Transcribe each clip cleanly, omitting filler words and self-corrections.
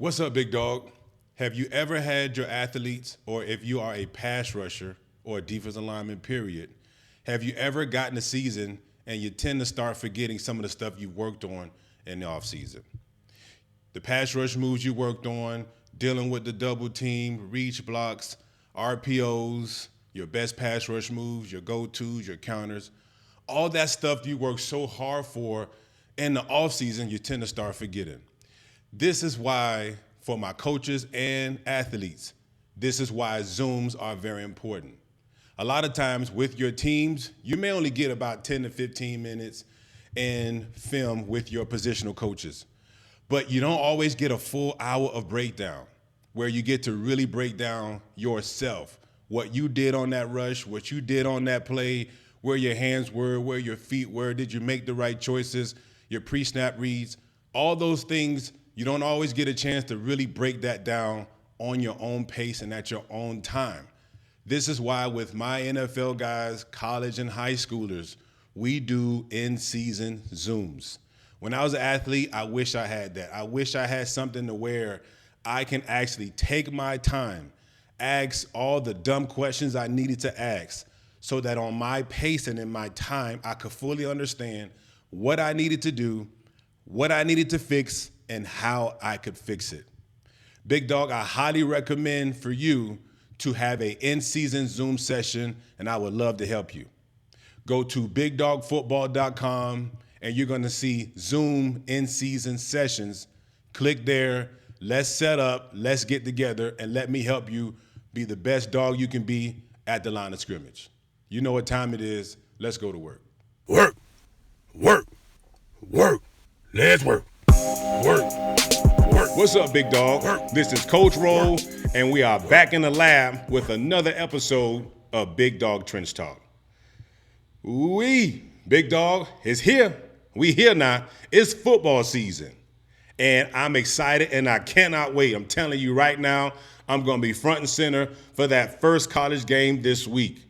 What's up, Big Dawg? Have you ever had your athletes, or if you are a pass rusher or a defensive lineman, period, have you ever gotten a season and you tend to start forgetting some of the stuff you worked on in the offseason? The pass rush moves you worked on, dealing with the double team, reach blocks, RPOs, your best pass rush moves, your go-tos, your counters, all that stuff you worked so hard for in the offseason, you tend to start forgetting. This is why, for my coaches and athletes, this is why Zooms are very important. A lot of times with your teams, you may only get about 10 to 15 minutes in film with your positional coaches, but you don't always get a full hour of breakdown where you get to really break down yourself, what you did on that rush, what you did on that play, where your hands were, where your feet were, did you make the right choices, your pre-snap reads, all those things. You don't always get a chance to really break that down on your own pace and at your own time. This is why with my NFL guys, college and high schoolers, we do in-season Zooms. When I was an athlete, I wish I had that. I wish I had something to where I can actually take my time, ask all the dumb questions I needed to ask, so that on my pace and in my time, I could fully understand what I needed to do, what I needed to fix, and how I could fix it. Big Dawg, I highly recommend for you to have an in-season Zoom session, and I would love to help you. Go to bigdogfootball.com, and you're gonna see Zoom in-season sessions. Click there, let's set up, let's get together, and let me help you be the best dog you can be at the line of scrimmage. You know what time it is, let's go to work. Work, work, work, let's work. Work, work. What's up, Big Dawg? This is Coach Roll, and we are back in the lab with another episode of Big Dawg Trench Talk. Big Dawg is here. We here now. It's football season, and I'm excited, and I cannot wait. I'm telling you right now, I'm going to be front and center for that first college game this week.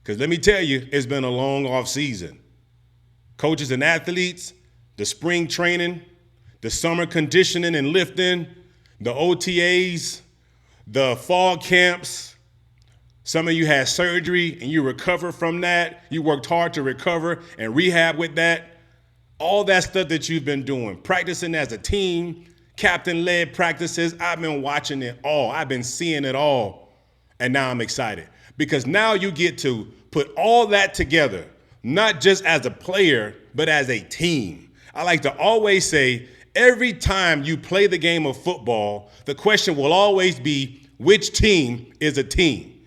Because let me tell you, it's been a long off season. Coaches and athletes, the spring training, the summer conditioning and lifting, the OTAs, the fall camps. Some of you had surgery and you recovered from that. You worked hard to recover and rehab with that. All that stuff that you've been doing, practicing as a team, captain-led practices. I've been watching it all. I've been seeing it all. And now I'm excited because now you get to put all that together, not just as a player, but as a team. I like to always say, every time you play the game of football, the question will always be, which team is a team?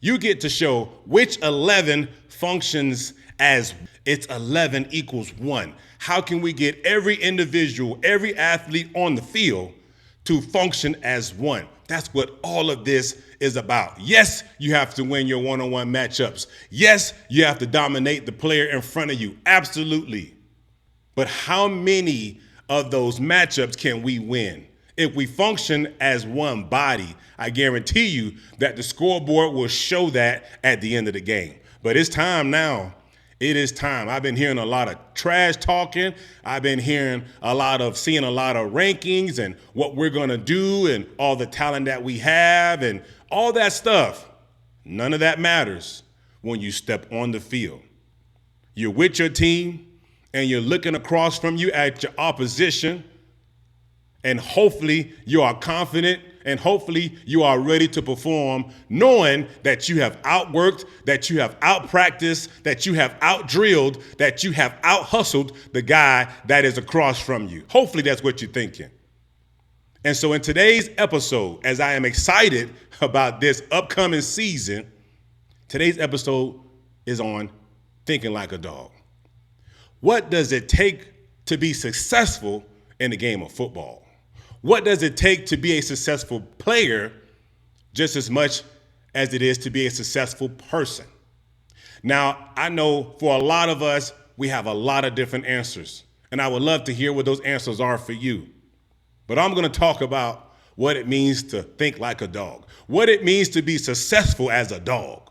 You get to show which 11 functions as it's 11 equals 1. How can we get every individual, every athlete on the field to function as one? That's what all of this is about. Yes, you have to win your one-on-one matchups. Yes, you have to dominate the player in front of you. Absolutely. But how many of those matchups can we win? If we function as one body, I guarantee you that the scoreboard will show that at the end of the game. But it's time now. It is time. I've been hearing a lot of trash talking. I've been seeing a lot of rankings and what we're going to do and all the talent that we have and all that stuff. None of that matters when you step on the field. You're with your team, and you're looking across from you at your opposition, and hopefully you are confident, and hopefully you are ready to perform, knowing that you have outworked, that you have outpracticed, that you have outdrilled, that you have out-hustled the guy that is across from you. Hopefully that's what you're thinking. And so in today's episode, as I am excited about this upcoming season, today's episode is on thinking like a dog. What does it take to be successful in the game of football? What does it take to be a successful player just as much as it is to be a successful person? Now, I know for a lot of us, we have a lot of different answers, and I would love to hear what those answers are for you. But I'm going to talk about what it means to think like a dog, what it means to be successful as a dog.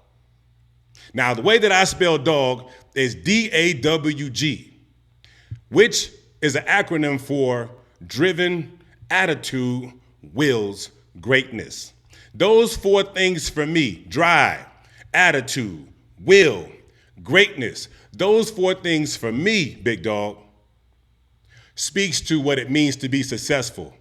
Now, the way that I spell dog is DAWG, which is an acronym for driven, attitude, wills greatness. Those four things for me: drive, attitude, will, greatness. Those four things for me, Big Dawg, speaks to what it means to be successful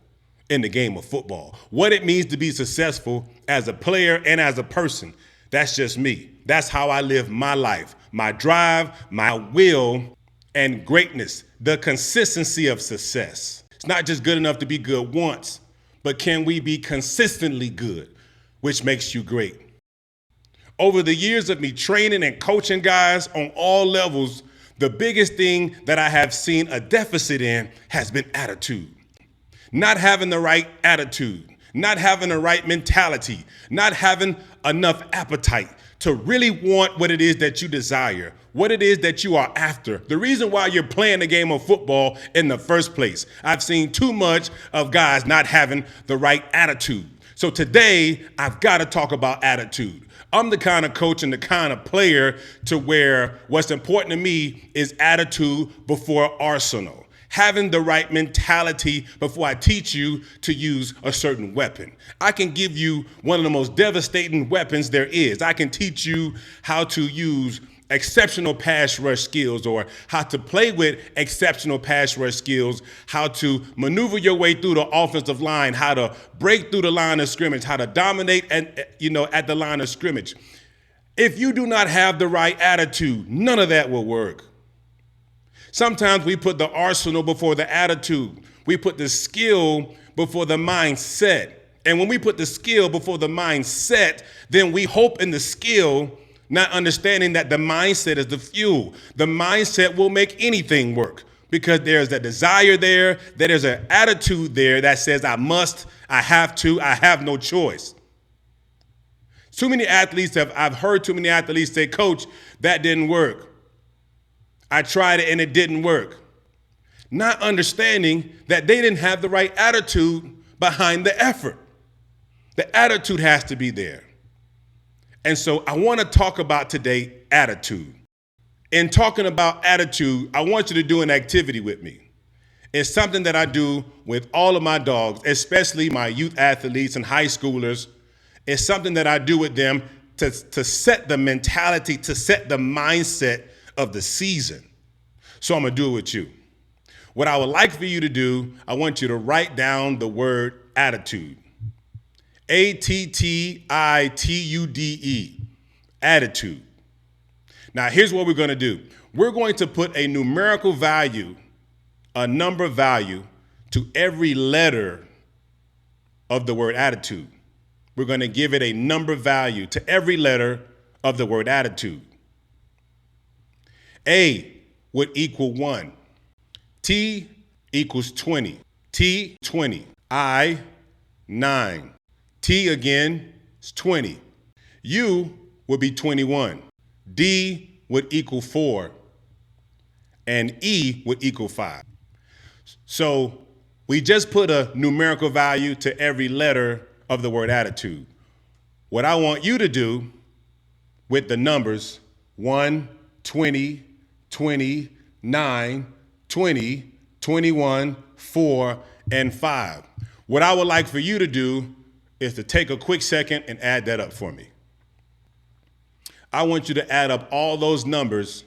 in the game of football, what it means to be successful as a player and as a person. That's just me. That's how I live my life. My drive, my will, and greatness, the consistency of success. It's not just good enough to be good once, but can we be consistently good, which makes you great. Over the years of me training and coaching guys on all levels, the biggest thing that I have seen a deficit in has been attitude. Not having the right attitude, not having the right mentality, not having enough appetite to really want what it is that you desire, what it is that you are after, the reason why you're playing the game of football in the first place. I've seen too much of guys not having the right attitude. So today, I've got to talk about attitude. I'm the kind of coach and the kind of player to where what's important to me is attitude before arsenal. Having the right mentality before I teach you to use a certain weapon. I can give you one of the most devastating weapons there is. I can teach you how to use exceptional pass rush skills, or how to play with exceptional pass rush skills, how to maneuver your way through the offensive line, how to break through the line of scrimmage, how to dominate at the line of scrimmage. If you do not have the right attitude, none of that will work. Sometimes we put the arsenal before the attitude. We put the skill before the mindset. And when we put the skill before the mindset, then we hope in the skill, not understanding that the mindset is the fuel. The mindset will make anything work because there's a desire there, that there's an attitude there that says I must, I have to, I have no choice. I've heard too many athletes say, Coach, that didn't work. I tried it and it didn't work. Not understanding that they didn't have the right attitude behind the effort. The attitude has to be there. And so I want to talk about today attitude. In talking about attitude, I want you to do an activity with me. It's something that I do with all of my dogs, especially my youth athletes and high schoolers. It's something that I do with them to set the mentality, to set the mindset of the season. So I'm going to do it with you. What I would like for you to do, I want you to write down the word attitude. Attitude. Attitude. Now, here's what we're going to do. We're going to put a numerical value, a number value, to every letter of the word attitude. We're going to give it a number value to every letter of the word attitude. A would equal 1. T equals 20. T, 20. I, 9. T again is 20. U would be 21. D would equal 4. And E would equal 5. So we just put a numerical value to every letter of the word attitude. What I want you to do with the numbers 1, 20, 20, 9, 20, 21, 4, and 5. What I would like for you to do is to take a quick second and add that up for me. I want you to add up all those numbers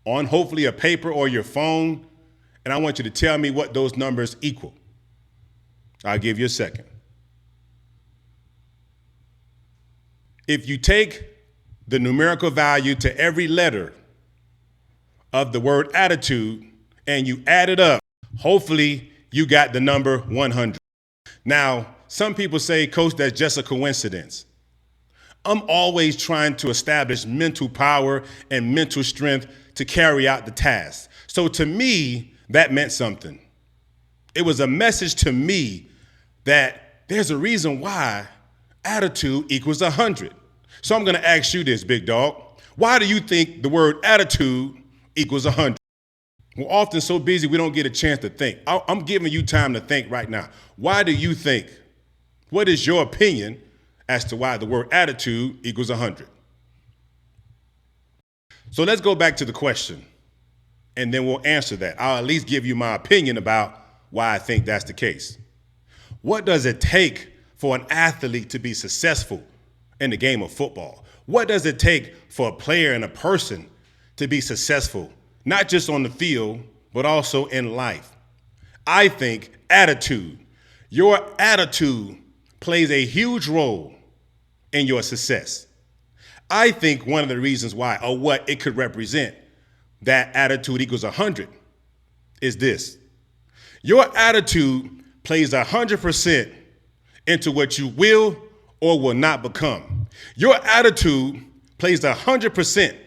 on hopefully a paper or your phone, and I want you to tell me what those numbers equal. I'll give you a second. If you take the numerical value to every letter of the word attitude and you add it up, hopefully you got the number 100. Now, some people say, Coach, that's just a coincidence. I'm always trying to establish mental power and mental strength to carry out the task. So to me, that meant something. It was a message to me that there's a reason why attitude equals 100. So I'm going to ask you this, Big Dawg. Why do you think the word attitude equals 100? We're often so busy we don't get a chance to think. I'm giving you time to think right now. Why do you think? What is your opinion as to why the word attitude equals 100? So let's go back to the question, and then we'll answer that. I'll at least give you my opinion about why I think that's the case. What does it take for an athlete to be successful in the game of football? What does it take for a player and a person to be successful, not just on the field, but also in life? I think attitude. Your attitude plays a huge role in your success. I think one of the reasons why, or what it could represent, that attitude equals 100, is this. Your attitude plays 100% into what you will or will not become. Your attitude plays 100%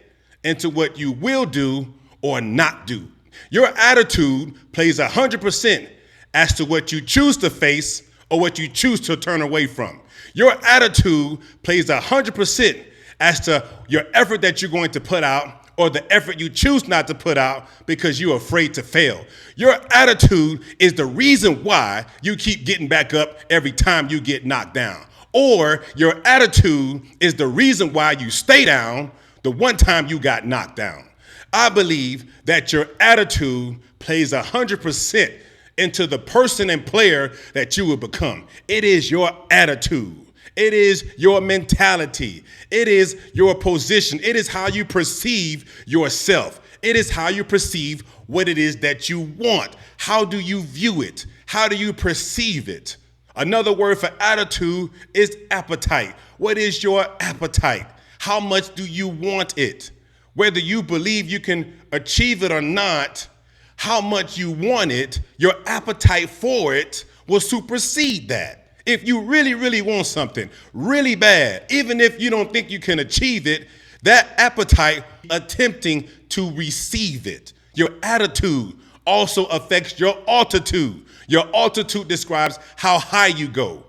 into what you will do or not do. Your attitude plays 100% as to what you choose to face or what you choose to turn away from. Your attitude plays 100% as to your effort that you're going to put out or the effort you choose not to put out because you're afraid to fail. Your attitude is the reason why you keep getting back up every time you get knocked down. Or your attitude is the reason why you stay down the one time you got knocked down. I believe that your attitude plays 100% into the person and player that you will become. It is your attitude. It is your mentality. It is your position. It is how you perceive yourself. It is how you perceive what it is that you want. How do you view it? How do you perceive it? Another word for attitude is appetite. What is your appetite? How much do you want it? Whether you believe you can achieve it or not, how much you want it, your appetite for it will supersede that. If you really, really want something really bad, even if you don't think you can achieve it, that appetite attempting to receive it. Your attitude also affects your altitude. Your altitude describes how high you go,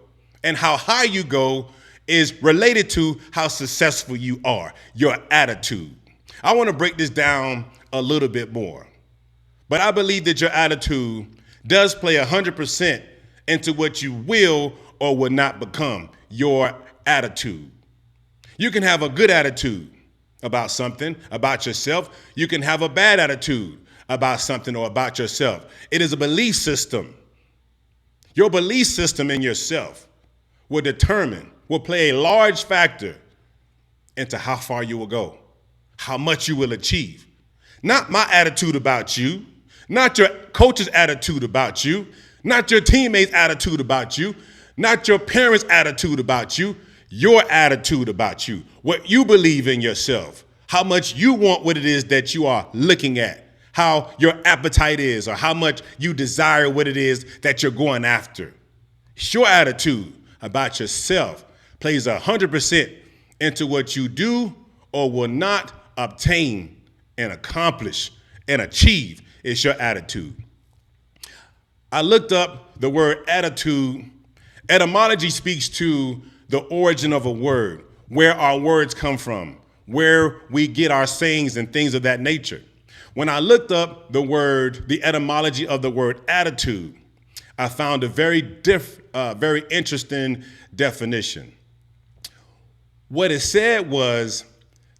and how high you go is related to how successful you are, your attitude. I want to break this down a little bit more, but I believe that your attitude does play 100% into what you will or will not become, your attitude. You can have a good attitude about something, about yourself. You can have a bad attitude about something or about yourself. It is a belief system. Your belief system in yourself will play a large factor into how far you will go, how much you will achieve. Not my attitude about you, not your coach's attitude about you, not your teammates' attitude about you, not your parents' attitude about you, your attitude about you, what you believe in yourself, how much you want what it is that you are looking at, how your appetite is, or how much you desire what it is that you're going after. Your attitude about yourself plays 100% into what you do or will not obtain and accomplish and achieve. Is your attitude. I looked up the word attitude. Etymology speaks to the origin of a word, where our words come from, where we get our sayings and things of that nature. When I looked up the etymology of the word attitude, I found a very interesting definition. What it said was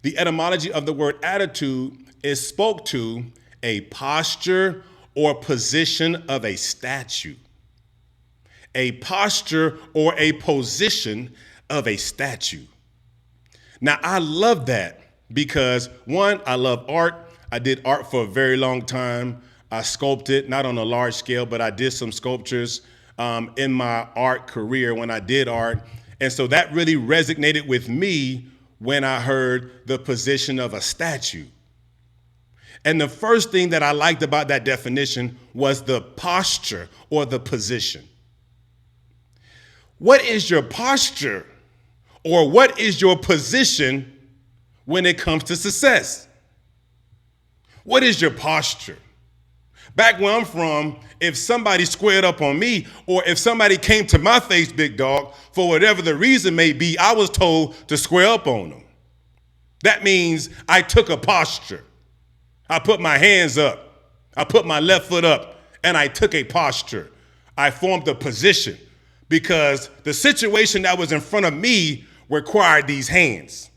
the etymology of the word attitude is spoke to a posture or position of a statue. A posture or a position of a statue. Now, I love that because, one, I love art. I did art for a very long time. I sculpted, not on a large scale, but I did some sculptures in my art career when I did art. And so that really resonated with me when I heard the position of a statue. And the first thing that I liked about that definition was the posture or the position. What is your posture or what is your position when it comes to success? What is your posture? Back where I'm from, if somebody squared up on me or if somebody came to my face, Big Dawg, for whatever the reason may be, I was told to square up on them. That means I took a posture. I put my hands up. I put my left foot up and I took a posture. I formed a position because the situation that was in front of me required these hands.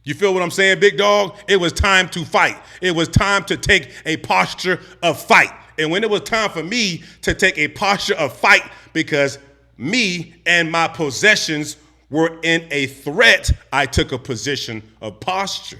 You feel what I'm saying, Big Dawg? It was time to fight. It was time to take a posture of fight. And when it was time for me to take a posture of fight, because me and my possessions were in a threat, I took a position of posture.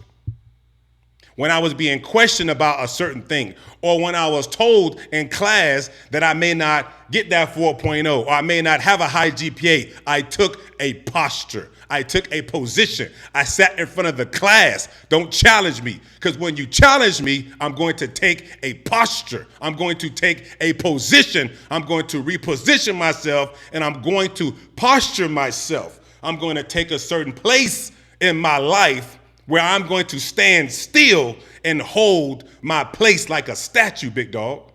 When I was being questioned about a certain thing, or when I was told in class that I may not get that 4.0, or I may not have a high GPA, I took a posture. I took a position. I sat in front of the class. Don't challenge me, because when you challenge me, I'm going to take a posture. I'm going to take a position. I'm going to reposition myself, and I'm going to posture myself. I'm going to take a certain place in my life where I'm going to stand still and hold my place like a statue, Big Dawg.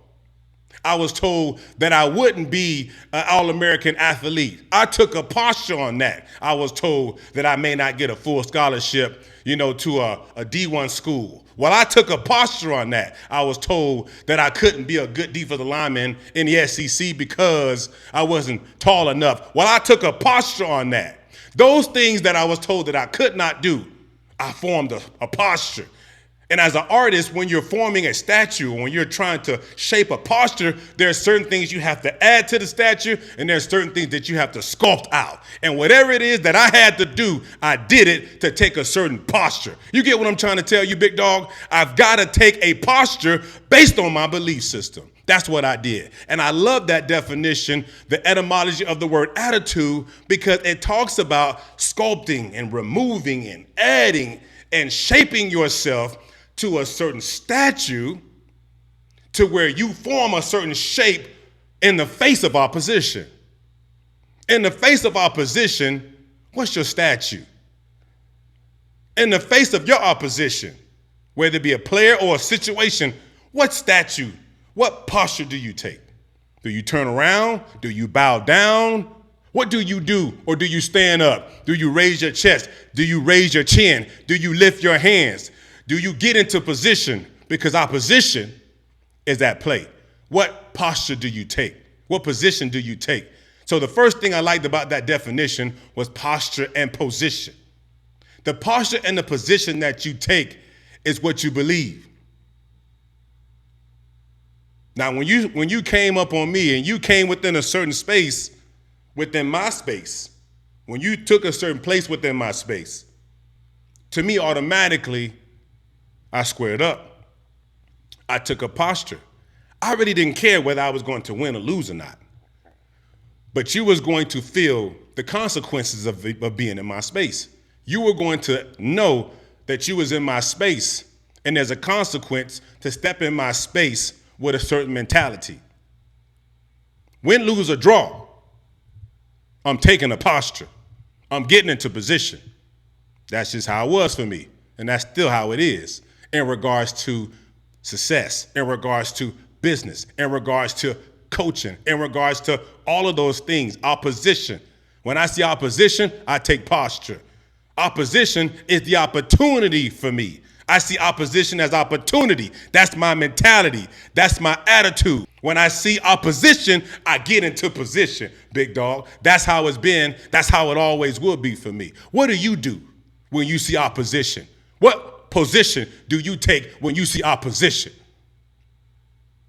I was told that I wouldn't be an All-American athlete. I took a posture on that. I was told that I may not get a full scholarship, to a D1 school. Well, I took a posture on that. I was told that I couldn't be a good defensive lineman in the SEC because I wasn't tall enough. Well, I took a posture on that. Those things that I was told that I could not do, I formed a posture. And as an artist, when you're forming a statue, when you're trying to shape a posture, there are certain things you have to add to the statue, and there are certain things that you have to sculpt out. And whatever it is that I had to do, I did it to take a certain posture. You get what I'm trying to tell you, Big Dawg? I've got to take a posture based on my belief system. That's what I did. And I love that definition, the etymology of the word attitude, because it talks about sculpting and removing and adding and shaping yourself to a certain statue to where you form a certain shape in the face of opposition. In the face of opposition, what's your statue? In the face of your opposition, whether it be a player or a situation, what statue, what posture do you take? Do you turn around? Do you bow down? What do you do? Or do you stand up? Do you raise your chest? Do you raise your chin? Do you lift your hands? Do you get into position? Because opposition is at play. What posture do you take? What position do you take? So the first thing I liked about that definition was posture and position. The posture and the position that you take is what you believe. Now, when you came up on me and you came within a certain space, within my space, when you took a certain place within my space, to me, automatically, I squared up. I took a posture. I really didn't care whether I was going to win or lose or not. But you was going to feel the consequences of being in my space. You were going to know that you was in my space, and there's a consequence to step in my space with a certain mentality. Win, lose, or draw, I'm taking a posture. I'm getting into position. That's just how it was for me, and that's still how it is in regards to success, in regards to business, in regards to coaching, in regards to all of those things. Opposition. When I see opposition, I take posture. Opposition is the opportunity for me. I see opposition as opportunity. That's my mentality. That's my attitude. When I see opposition, I get into position, Big Dawg. That's how it's been. That's how it always will be for me. What do you do when you see opposition? What position do you take when you see opposition?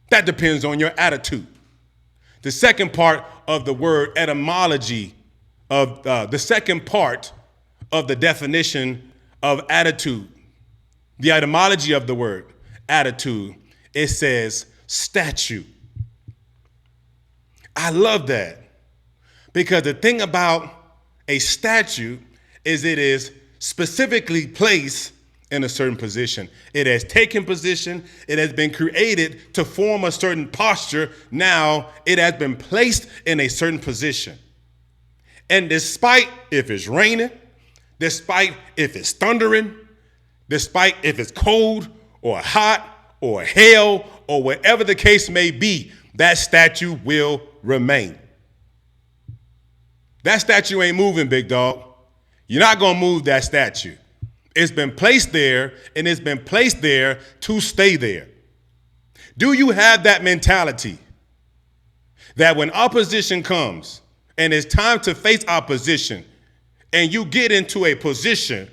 That depends on your attitude. The second part of the word etymology of the second part of the definition of attitude, the etymology of the word attitude, it says statue. I love that, because the thing about a statue is it is specifically placed in a certain position. It has taken position. It has been created to form a certain posture. Now it has been placed in a certain position. And despite if it's raining, despite if it's thundering, despite if it's cold or hot or hail or whatever the case may be, that statue will remain. That statue ain't moving, Big Dawg. You're not going to move that statue. It's been placed there, and it's been placed there to stay there. Do you have that mentality that when opposition comes and it's time to face opposition and you get into a position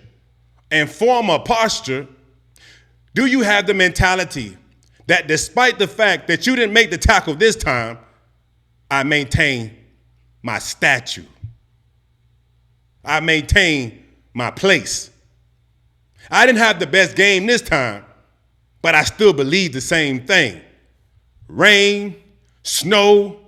and form a posture, do you have the mentality that despite the fact that you didn't make the tackle this time, I maintain my statue. I maintain my place. I didn't have the best game this time, but I still believe the same thing. Rain, snow,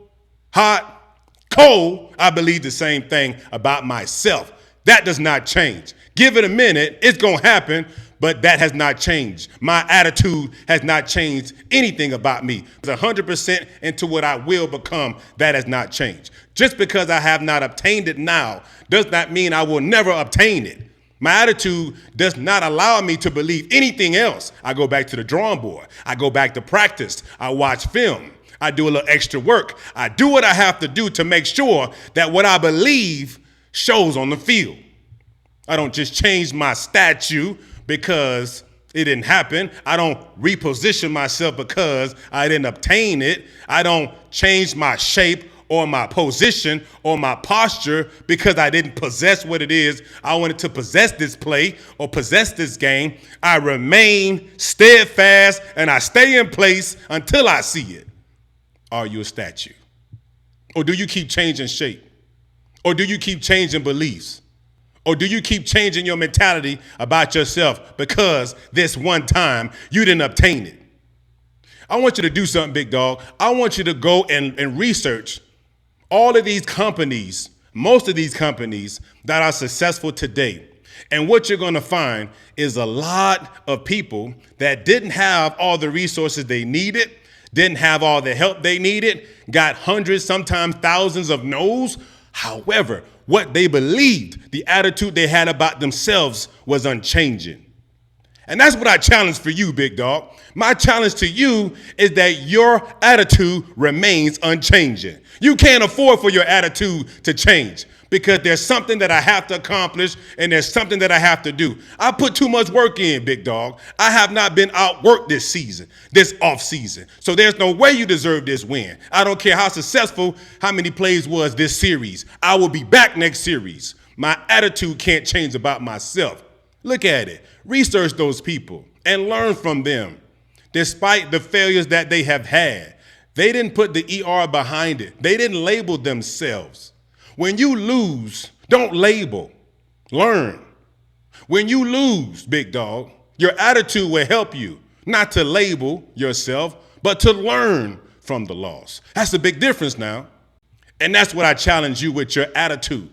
hot, cold, I believe the same thing about myself. That does not change. Give it a minute, it's going to happen, but that has not changed. My attitude has not changed anything about me. 100% into what I will become, that has not changed. Just because I have not obtained it now does not mean I will never obtain it. My attitude does not allow me to believe anything else. I go back to the drawing board. I go back to practice. I watch film. I do a little extra work. I do what I have to do to make sure that what I believe shows on the field. I don't just change my statue because it didn't happen. I don't reposition myself because I didn't obtain it. I don't change my shape or my position or my posture because I didn't possess what it is I wanted to possess this play or possess this game. I remain steadfast and I stay in place until I see it. Are you a statue? Or do you keep changing shape? Or do you keep changing beliefs? Or do you keep changing your mentality about yourself because this one time you didn't obtain it? I want you to do something, Big Dawg. I want you to go and research all of these companies, most of these companies that are successful today. And what you're going to find is a lot of people that didn't have all the resources they needed, didn't have all the help they needed, got hundreds, sometimes thousands of no's. However, what they believed, the attitude they had about themselves was unchanging. And that's what I challenge for you, Big Dawg. My challenge to you is that your attitude remains unchanging. You can't afford for your attitude to change because there's something that I have to accomplish and there's something that I have to do. I put too much work in, Big Dawg. I have not been outworked this season, this off season. So there's no way you deserve this win. I don't care how successful, how many plays was this series. I will be back next series. My attitude can't change about myself. Look at it. Research those people and learn from them. Despite the failures that they have had, they didn't put the ER behind it. They didn't label themselves. When you lose, don't label. Learn. When you lose, Big Dawg, your attitude will help you not to label yourself, but to learn from the loss. That's a big difference now. And that's what I challenge you with your attitude.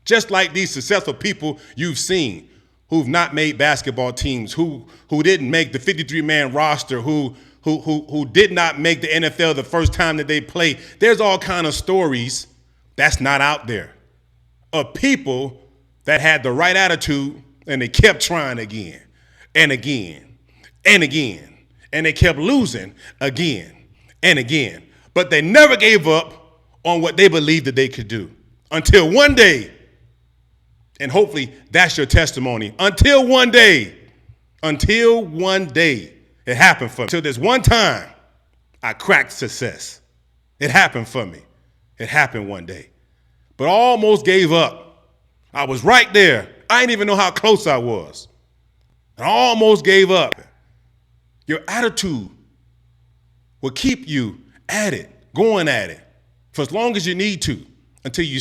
Just like these successful people you've seen, who've not made basketball teams, who didn't make the 53-man roster, who did not make the NFL the first time that they played. There's all kind of stories that's not out there of people that had the right attitude and they kept trying again and again and again. And they kept losing again and again. But they never gave up on what they believed that they could do until one day. And hopefully that's your testimony. Until one day, it happened for me. Until this one time, I cracked success. It happened for me. It happened one day. But I almost gave up. I was right there. I didn't even know how close I was. I almost gave up. Your attitude will keep you at it, going at it, for as long as you need to, until you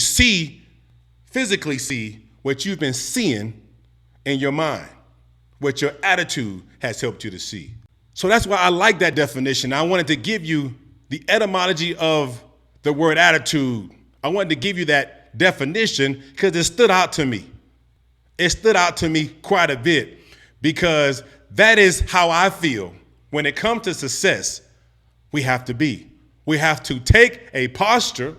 physically see what you've been seeing in your mind, what your attitude has helped you to see. So that's why I like that definition. I wanted to give you the etymology of the word attitude. I wanted to give you that definition because it stood out to me. It stood out to me quite a bit because that is how I feel when it comes to success. We have to be. We have to take a posture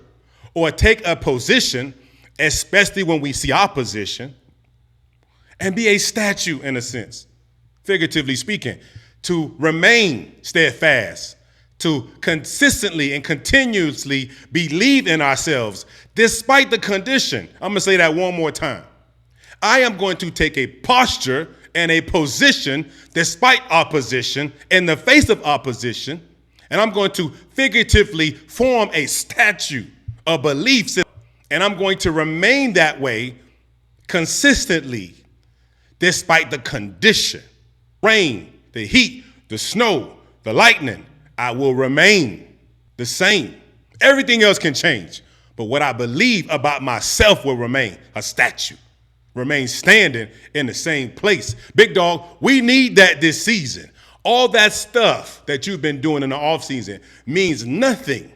or take a position, especially when we see opposition, and be a statue in a sense, figuratively speaking, to remain steadfast, to consistently and continuously believe in ourselves despite the condition. I'm going to say that one more time. I am going to take a posture and a position despite opposition, in the face of opposition, and I'm going to figuratively form a statue, a belief system. And I'm going to remain that way consistently, despite the condition. Rain, the heat, the snow, the lightning, I will remain the same. Everything else can change, But what I believe about myself will remain a statue, remain standing in the same place. Big Dawg, we need that this season. All that stuff that you've been doing in the offseason means nothing.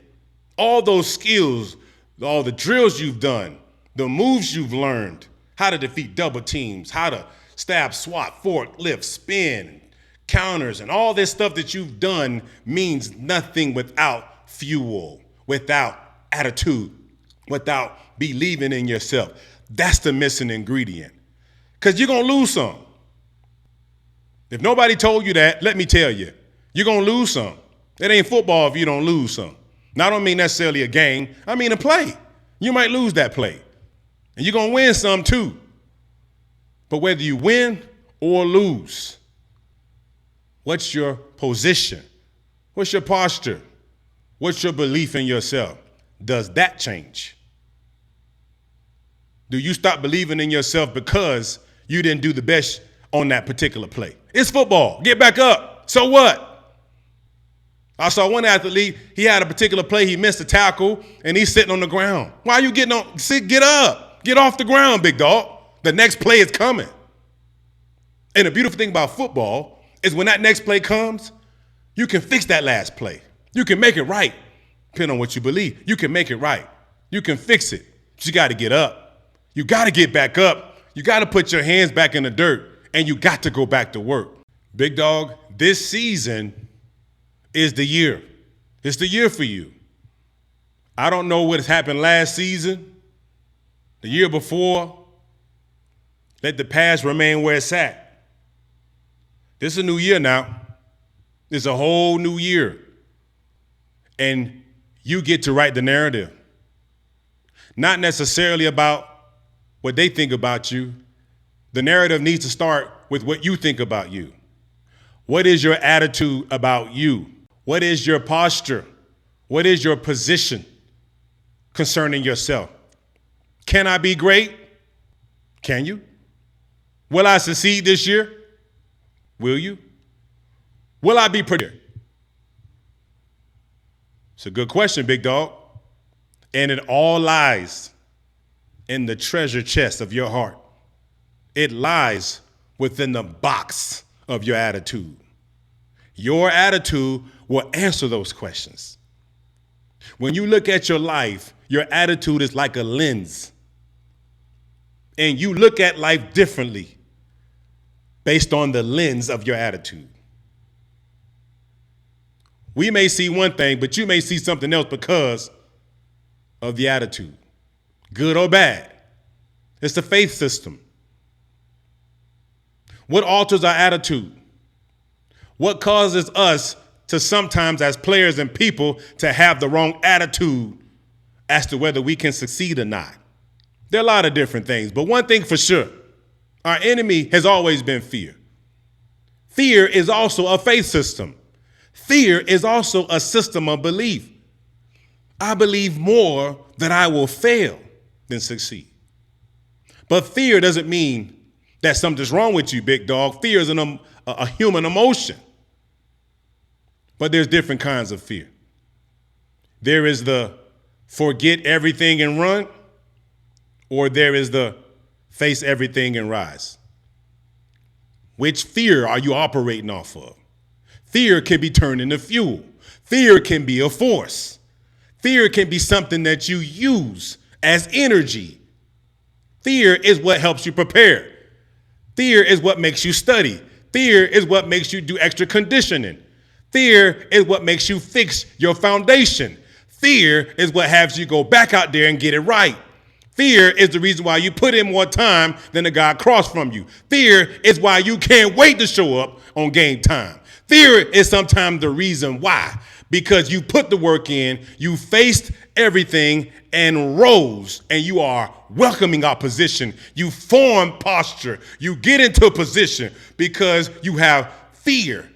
All those skills, all the drills you've done, the moves you've learned, how to defeat double teams, how to stab, swat, fork, lift, spin, counters, and all this stuff that you've done means nothing without fuel, without attitude, without believing in yourself. That's the missing ingredient. Because you're going to lose some. If nobody told you that, let me tell you, you're going to lose some. It ain't football if you don't lose some. Now, I don't mean necessarily a game. I mean a play. You might lose that play. And you're going to win some too. But whether you win or lose, what's your position? What's your posture? What's your belief in yourself? Does that change? Do you stop believing in yourself because you didn't do the best on that particular play? It's football. Get back up. So what? I saw one athlete, he had a particular play, he missed a tackle, and he's sitting on the ground. Why are you getting on? Get up. Get off the ground, big dog. The next play is coming. And the beautiful thing about football is when that next play comes, you can fix that last play. You can make it right, depending on what you believe. You can make it right. You can fix it. But you got to get up. You got to get back up. You got to put your hands back in the dirt, and you got to go back to work. Big Dawg, this season is the year. It's the year for you. I don't know what has happened last season, the year before. Let the past remain where it's at. This is a new year now. It's a whole new year. And you get to write the narrative. Not necessarily about what they think about you. The narrative needs to start with what you think about you. What is your attitude about you? What is your posture? What is your position concerning yourself? Can I be great? Can you? Will I succeed this year? Will you? Will I be prepared? It's a good question, Big Dawg. And it all lies in the treasure chest of your heart. It lies within the box of your attitude. Your attitude will answer those questions. When you look at your life, your attitude is like a lens. And you look at life differently based on the lens of your attitude. We may see one thing, but you may see something else because of the attitude, good or bad. It's the faith system. What alters our attitude? What causes us to sometimes, as players and people, to have the wrong attitude as to whether we can succeed or not? There are a lot of different things, but one thing for sure, our enemy has always been fear. Fear is also a faith system. Fear is also a system of belief. I believe more that I will fail than succeed. But fear doesn't mean that something's wrong with you, Big Dawg. Fear is a human emotion. But there's different kinds of fear. There is the forget everything and run, or there is the face everything and rise. Which fear are you operating off of? Fear can be turned into fuel. Fear can be a force. Fear can be something that you use as energy. Fear is what helps you prepare. Fear is what makes you study. Fear is what makes you do extra conditioning. Fear is what makes you fix your foundation. Fear is what has you go back out there and get it right. Fear is the reason why you put in more time than the guy across from you. Fear is why you can't wait to show up on game time. Fear is sometimes the reason why, because you put the work in, you faced everything and rose, and you are welcoming opposition. You form posture. You get into a position because you have fear.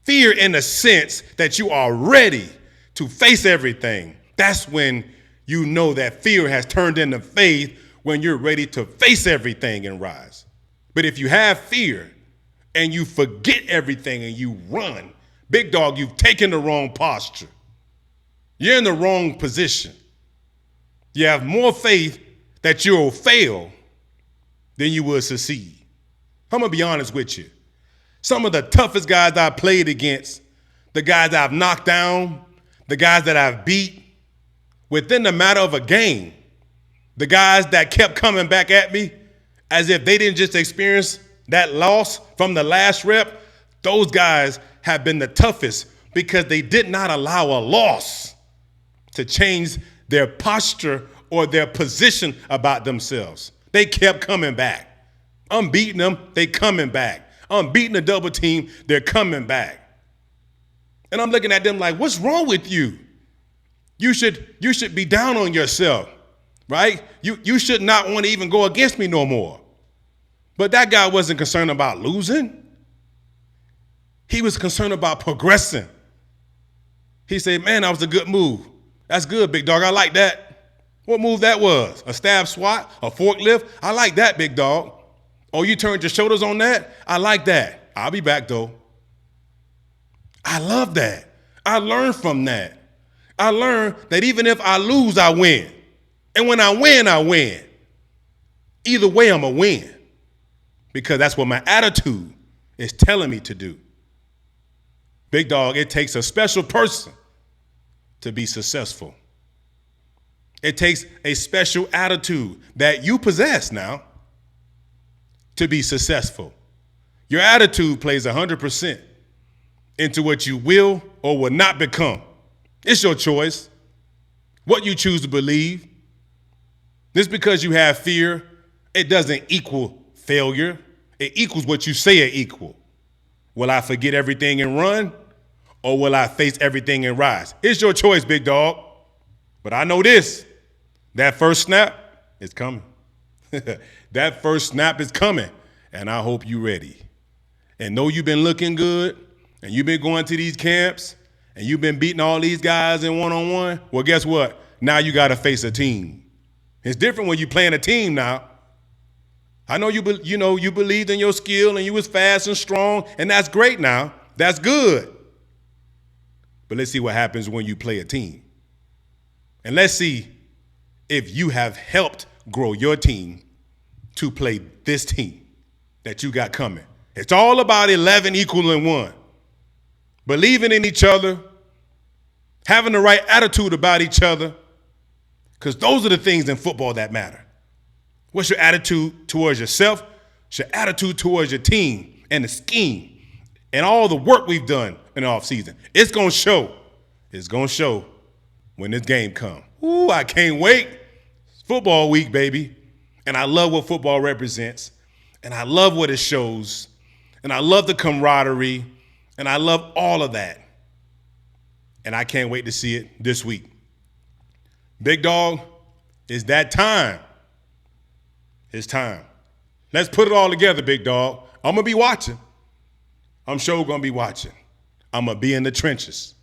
Fear in the sense that you are ready to face everything. That's when you know that fear has turned into faith, when you're ready to face everything and rise. But if you have fear and you forget everything and you run, Big Dawg, you've taken the wrong posture. You're in the wrong position. You have more faith that you'll fail than you will succeed. I'm going to be honest with you. Some of the toughest guys I played against, the guys I've knocked down, the guys that I've beat, within the matter of a game, the guys that kept coming back at me as if they didn't just experience that loss from the last rep, those guys have been the toughest because they did not allow a loss to change their posture or their position about themselves. They kept coming back. I'm beating them, they coming back. I'm beating the double team, they're coming back. And I'm looking at them like, what's wrong with you? You should be down on yourself, right? You should not want to even go against me no more. But that guy wasn't concerned about losing. He was concerned about progressing. He said, man, that was a good move. That's good, Big Dawg. I like that. What move that was? A stab swat? A forklift? I like that, Big Dawg. Oh, you turned your shoulders on that? I like that. I'll be back, though. I love that. I learned from that. I learned that even if I lose, I win. And when I win, I win. Either way, I'm a win. Because that's what my attitude is telling me to do. Big Dawg, it takes a special person to be successful. It takes a special attitude that you possess now to be successful. Your attitude plays 100% into what you will or will not become. It's your choice. What you choose to believe. Just because you have fear, it doesn't equal failure. It equals what you say it equal. Will I forget everything and run? Or will I face everything and rise? It's your choice, Big Dawg. But I know this. That first snap is coming. That first snap is coming. And I hope you're ready. And know you've been looking good, and you've been going to these camps, and you've been beating all these guys in one-on-one, well, guess what? Now you got to face a team. It's different when you're playing a team now. I know you believed in your skill, and you was fast and strong, and that's great now. That's good. But let's see what happens when you play a team. And let's see if you have helped grow your team to play this team that you got coming. It's all about 11 equaling 1. Believing in each other, having the right attitude about each other, because those are the things in football that matter. What's your attitude towards yourself? What's your attitude towards your team and the scheme and all the work we've done in the offseason? It's going to show. It's going to show when this game comes. Ooh, I can't wait. It's football week, baby. And I love what football represents. And I love what it shows. And I love the camaraderie. And I love all of that. And I can't wait to see it this week. Big Dawg, it's that time. It's time. Let's put it all together, Big Dawg. I'm going to be watching. I'm sure going to be watching. I'm going to be in the trenches.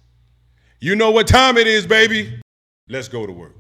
You know what time it is, baby. Let's go to work.